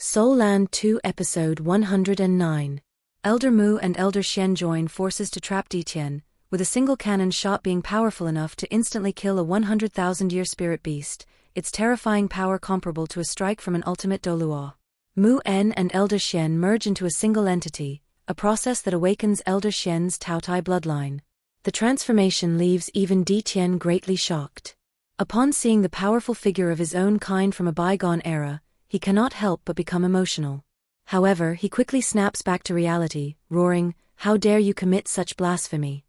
Soul Land 2 Episode 109. Elder Mu and Elder Xian join forces to trap Ditian, with a single cannon shot being powerful enough to instantly kill a 100,000-year spirit beast, its terrifying power comparable to a strike from an ultimate Douluo. Mu En and Elder Xian merge into a single entity, a process that awakens Elder Xian's Taotie bloodline. The transformation leaves even Ditian greatly shocked. Upon seeing the powerful figure of his own kind from a bygone era, he cannot help but become emotional. However, he quickly snaps back to reality, roaring, "How dare you commit such blasphemy!"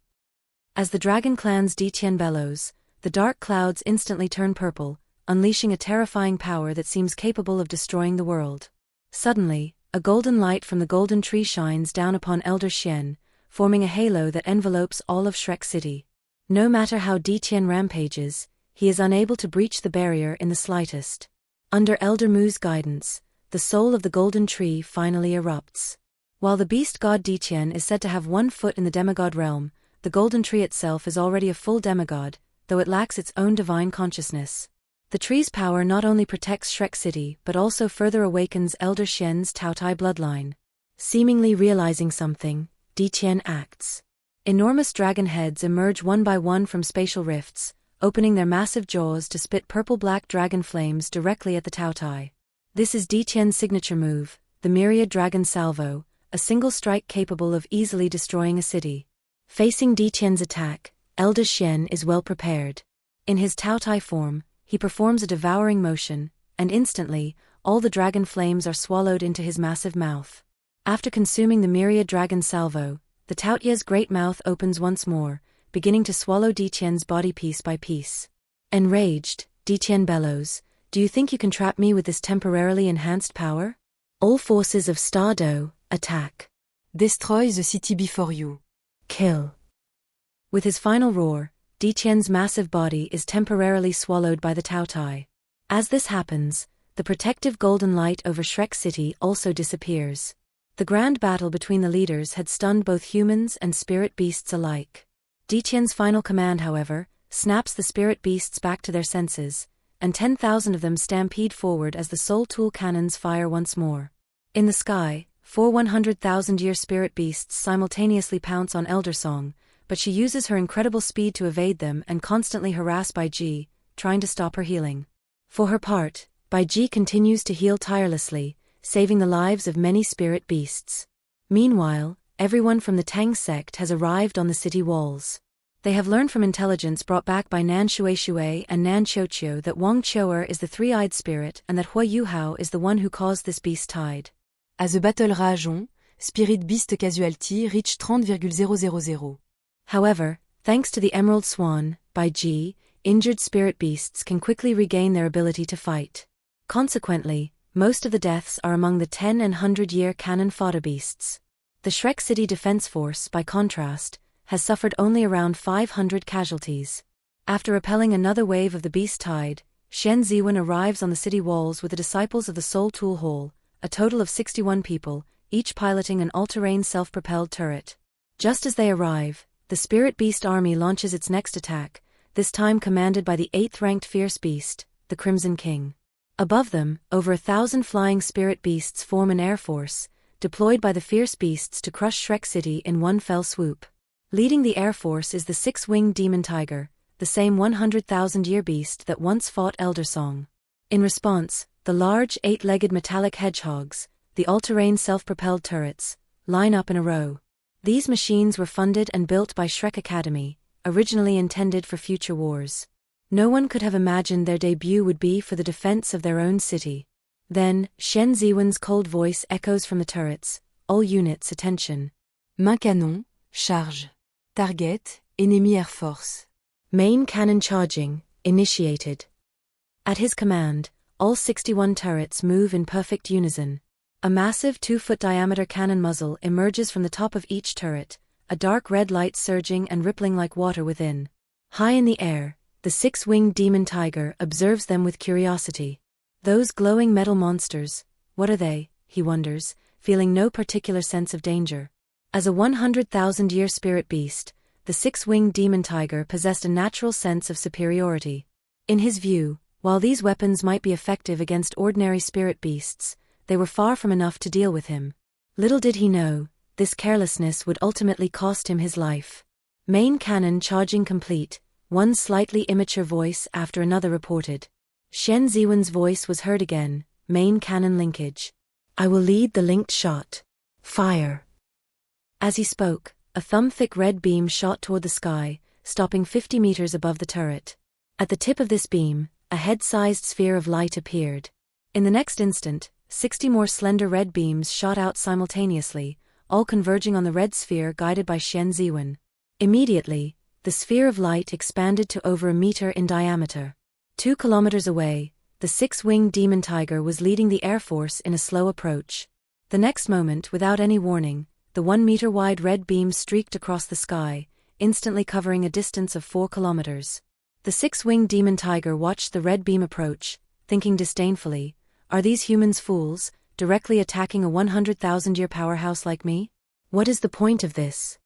As the dragon clan's Ditian bellows, the dark clouds instantly turn purple, unleashing a terrifying power that seems capable of destroying the world. Suddenly, a golden light from the golden tree shines down upon Elder Xian, forming a halo that envelopes all of Shrek City. No matter how Ditian rampages, he is unable to breach the barrier in the slightest. Under Elder Mu's guidance, the soul of the golden tree finally erupts. While the Beast God Ditian is said to have 1 foot in the demigod realm, the golden tree itself is already a full demigod, though it lacks its own divine consciousness. The tree's power not only protects Shrek City but also further awakens Elder Xian's Taotie bloodline. Seemingly realizing something, Ditian acts. Enormous dragon heads emerge one by one from spatial rifts, opening their massive jaws to spit purple-black dragon flames directly at the Taotie. This is Ditian's signature move, the Myriad Dragon Salvo, a single strike capable of easily destroying a city. Facing Ditian's attack, Elder Xian is well prepared. In his Taotie form, he performs a devouring motion, and instantly, all the dragon flames are swallowed into his massive mouth. After consuming the Myriad Dragon Salvo, the Taotie's great mouth opens once more, beginning to swallow Ditian's body piece by piece. Enraged, Ditian bellows, "Do you think you can trap me with this temporarily enhanced power? All forces of Star Dou, attack. Destroy the city before you. Kill." With his final roar, Ditian's massive body is temporarily swallowed by the Taotie. As this happens, the protective golden light over Shrek City also disappears. The grand battle between the leaders had stunned both humans and spirit beasts alike. Ditian's final command, however, snaps the spirit beasts back to their senses, and 10,000 of them stampede forward as the soul tool cannons fire once more. In the sky, 4 100,000-year spirit beasts simultaneously pounce on Elder Song, but she uses her incredible speed to evade them and constantly harass Bai Ji, trying to stop her healing. For her part, Bai Ji continues to heal tirelessly, saving the lives of many spirit beasts. Meanwhile, everyone from the Tang Sect has arrived on the city walls. They have learned from intelligence brought back by Nan Shui and Nan Qiuqiu that Wang Qiu'er is the three-eyed spirit and that Hua Yuhao is the one who caused this beast tide. As the battle rage on, spirit beast casualty reached 30,000. However, thanks to the Emerald Swan, Bai Ji, injured spirit beasts can quickly regain their ability to fight. Consequently, most of the deaths are among the 10 and 100-year cannon fodder beasts. The Shrek City Defense Force, by contrast, has suffered only around 500 casualties. After repelling another wave of the beast tide, Xuan Ziwen arrives on the city walls with the disciples of the Soul Tool Hall, a total of 61 people, each piloting an all-terrain self-propelled turret. Just as they arrive, the Spirit Beast army launches its next attack, this time commanded by the 8th-ranked Fierce Beast, the Crimson King. Above them, over 1,000 flying spirit beasts form an air force, deployed by the Fierce Beasts to crush Shrek City in one fell swoop. Leading the Air Force is the 6-winged Demon Tiger, the same 100,000-year beast that once fought Elder Song. In response, the large 8-legged metallic hedgehogs, the All-Terrain Self-Propelled Turrets, line up in a row. These machines were funded and built by Shrek Academy, originally intended for future wars. No one could have imagined their debut would be for the defense of their own city. Then, Xuan Ziwen's cold voice echoes from the turrets, "All units, attention. Main canon, charge. Target, enemy air force. Main cannon charging, initiated." At his command, all 61 turrets move in perfect unison. A massive 2-foot diameter cannon muzzle emerges from the top of each turret, a dark red light surging and rippling like water within. High in the air, the 6-winged Demon Tiger observes them with curiosity. Those glowing metal monsters, what are they, he wonders, feeling no particular sense of danger. As a 100,000-year spirit beast, the 6-winged Demon Tiger possessed a natural sense of superiority. In his view, while these weapons might be effective against ordinary spirit beasts, they were far from enough to deal with him. Little did he know, this carelessness would ultimately cost him his life. Main cannon charging complete, one slightly immature voice after another reported. Xuan Ziwen's voice was heard again, main cannon linkage. I will lead the linked shot. Fire. As he spoke, a thumb-thick red beam shot toward the sky, stopping 50 meters above the turret. At the tip of this beam, a head-sized sphere of light appeared. In the next instant, 60 more slender red beams shot out simultaneously, all converging on the red sphere guided by Xuan Ziwen. Immediately, the sphere of light expanded to over a meter in diameter. 2 kilometers away, the six-winged demon tiger was leading the Air Force in a slow approach. The next moment, without any warning, the 1-meter-wide red beam streaked across the sky, instantly covering a distance of 4 kilometers. The six-winged demon tiger watched the red beam approach, thinking disdainfully, are these humans fools, directly attacking a 100,000-year powerhouse like me? What is the point of this?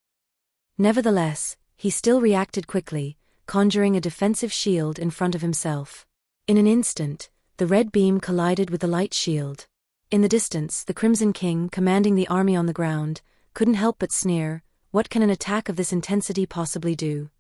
Nevertheless, he still reacted quickly, conjuring a defensive shield in front of himself. In an instant, the red beam collided with the light shield. In the distance, the Crimson King, commanding the army on the ground, couldn't help but sneer, what can an attack of this intensity possibly do?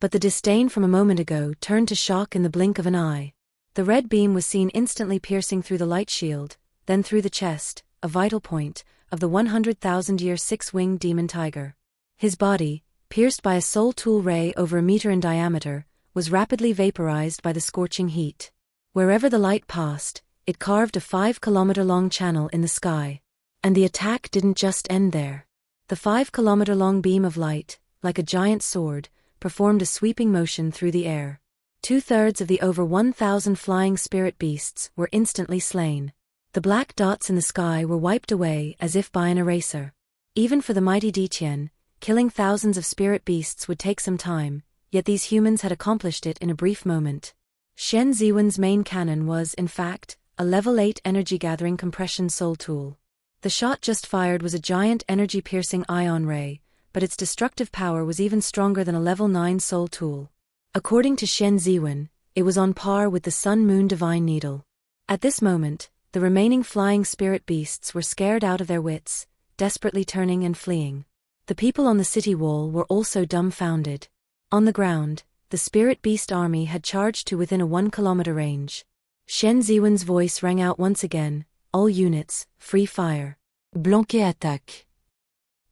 But the disdain from a moment ago turned to shock in the blink of an eye. The red beam was seen instantly piercing through the light shield, then through the chest, a vital point, of the 100,000-year six-winged demon tiger. His body, pierced by a soul tool ray over a meter in diameter, was rapidly vaporized by the scorching heat. Wherever the light passed, it carved a 5-kilometer-long channel in the sky. And the attack didn't just end there. The 5-kilometer-long beam of light, like a giant sword, performed a sweeping motion through the air. 2/3 of the over 1,000 flying spirit beasts were instantly slain. The black dots in the sky were wiped away as if by an eraser. Even for the mighty Ditian, killing thousands of spirit beasts would take some time, yet these humans had accomplished it in a brief moment. Xuan Ziwen's main cannon was, in fact, a level 8 energy-gathering compression soul tool. The shot just fired was a giant energy-piercing ion ray, but its destructive power was even stronger than a level 9 soul tool. According to Xuan Ziwen, it was on par with the Sun-Moon Divine Needle. At this moment, the remaining flying spirit beasts were scared out of their wits, desperately turning and fleeing. The people on the city wall were also dumbfounded. On the ground, the spirit beast army had charged to within a 1-kilometer range. Xuan Ziwen's voice rang out once again, all units, free fire. Blanquet attaque.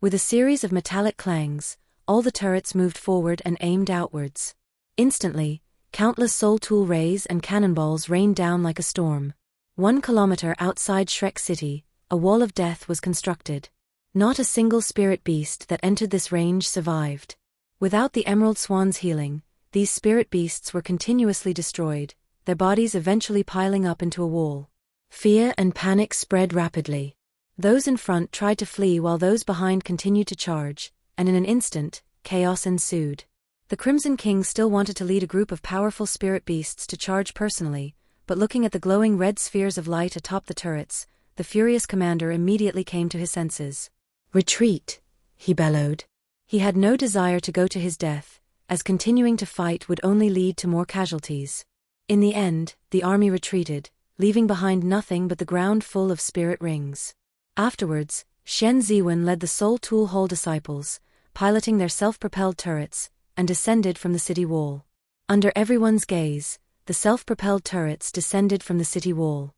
With a series of metallic clangs, all the turrets moved forward and aimed outwards. Instantly, countless soul tool rays and cannonballs rained down like a storm. 1 kilometer outside Shrek City, a wall of death was constructed. Not a single spirit beast that entered this range survived. Without the Emerald Swan's healing, these spirit beasts were continuously destroyed, their bodies eventually piling up into a wall. Fear and panic spread rapidly. Those in front tried to flee while those behind continued to charge, and in an instant, chaos ensued. The Crimson King still wanted to lead a group of powerful spirit beasts to charge personally, but looking at the glowing red spheres of light atop the turrets, the furious commander immediately came to his senses. Retreat, he bellowed. He had no desire to go to his death, as continuing to fight would only lead to more casualties. In the end, the army retreated, leaving behind nothing but the ground full of spirit rings. Afterwards, Xuan Ziwen led the Soul Tool Hole disciples, piloting their self-propelled turrets, and descended from the city wall. Under everyone's gaze, the self-propelled turrets descended from the city wall.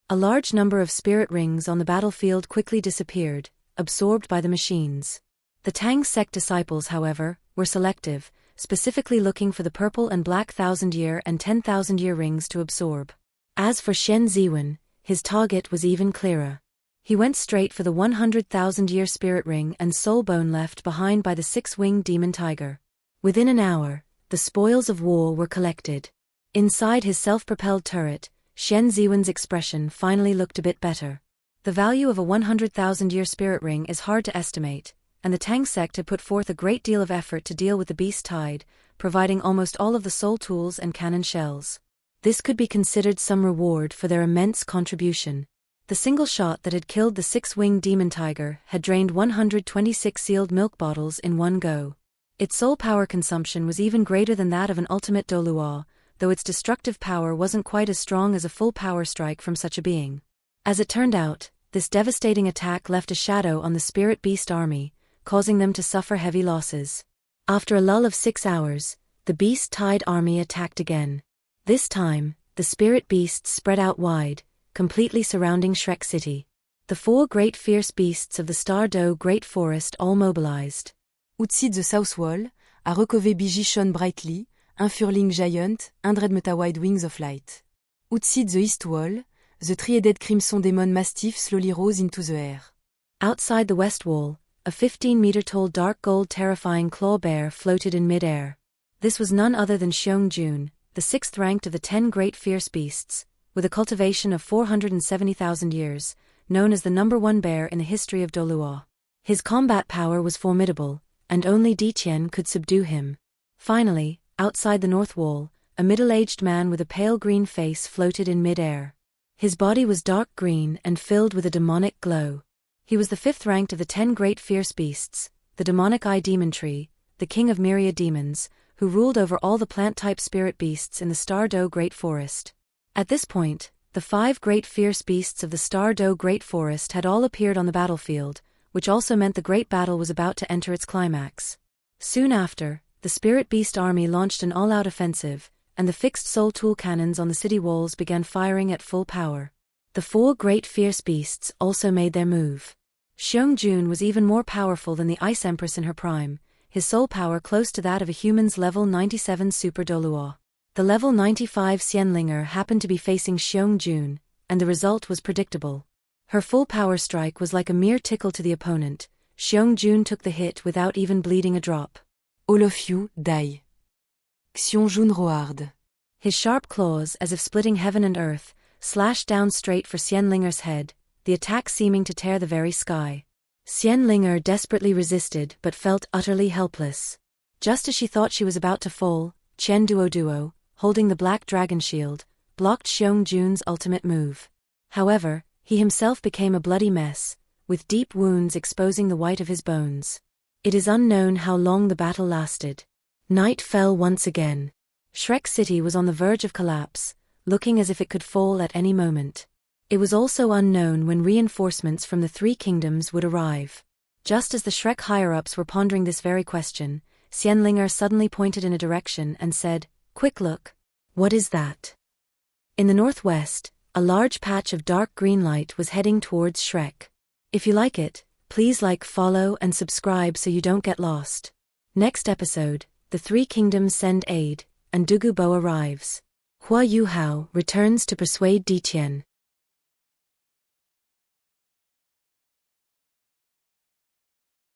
A large number of spirit rings on the battlefield quickly disappeared, absorbed by the machines. The Tang Sect disciples, however, were selective, specifically looking for the purple and black 1,000-year and 10,000-year rings to absorb. As for Xuan Ziwen, his target was even clearer. He went straight for the 100,000-year spirit ring and soul bone left behind by the six-winged demon tiger. Within an hour, the spoils of war were collected. Inside his self-propelled turret, Xuan Ziwen's expression finally looked a bit better. The value of a 100,000-year spirit ring is hard to estimate, and the Tang Sect had put forth a great deal of effort to deal with the beast tide, providing almost all of the soul tools and cannon shells. This could be considered some reward for their immense contribution. The single shot that had killed the six-winged demon tiger had drained 126 sealed milk bottles in one go. Its soul power consumption was even greater than that of an ultimate Douluo, though its destructive power wasn't quite as strong as a full power strike from such a being. As it turned out, this devastating attack left a shadow on the Spirit Beast army, causing them to suffer heavy losses. After a lull of 6 hours, the Beast-Tide army attacked again. This time, the Spirit Beasts spread out wide, completely surrounding Shrek City. The 4 great fierce beasts of the Star Dou Forest all mobilized. Outside the south wall, a recové biji shone brightly, un furling giant, dreadmeta wide wings of light. Outside the east wall, the three-headed crimson demon mastiff slowly rose into the air. Outside the west wall, a 15-meter-tall dark gold terrifying claw bear floated in mid-air. This was none other than Xiong Jun, the 6th ranked of the 10 great fierce beasts, with a cultivation of 470,000 years, known as the #1 bear in the history of Douluo. His combat power was formidable, and only Ditian could subdue him. Finally, outside the north wall, a middle-aged man with a pale green face floated in mid-air. His body was dark green and filled with a demonic glow. He was the 5th ranked of the 10 great fierce beasts, the demonic eye demon tree, the king of myriad demons, who ruled over all the plant-type spirit beasts in the Star Dou Forest. At this point, the 5 great fierce beasts of the Star Dou Forest had all appeared on the battlefield, which also meant the great battle was about to enter its climax. Soon after, the Spirit Beast army launched an all-out offensive, and the fixed soul tool cannons on the city walls began firing at full power. The 4 great fierce beasts also made their move. Xiong Jun was even more powerful than the Ice Empress in her prime, his soul power close to that of a human's level 97 Super Douluo. The level 95 Xianlinger happened to be facing Xiong Jun, and the result was predictable. Her full power strike was like a mere tickle to the opponent. Xiong Jun took the hit without even bleeding a drop. All of you, die. Xiong Jun roared. His sharp claws, as if splitting heaven and earth, slashed down straight for Xianlinger's head, the attack seeming to tear the very sky. Xianlinger desperately resisted but felt utterly helpless. Just as she thought she was about to fall, Chen Duo, holding the black dragon shield, blocked Xiong Jun's ultimate move. However, he himself became a bloody mess, with deep wounds exposing the white of his bones. It is unknown how long the battle lasted. Night fell once again. Shrek City was on the verge of collapse, looking as if it could fall at any moment. It was also unknown when reinforcements from the 3 kingdoms would arrive. Just as the Shrek higher-ups were pondering this very question, Xianlinger suddenly pointed in a direction and said, "Quick look." "What is that?" In the northwest, a large patch of dark green light was heading towards Shrek. If you like it, please like, follow and subscribe so you don't get lost. Next episode, the 3 kingdoms send aid, and Douluo arrives. Hua Yuhao returns to persuade Ditian.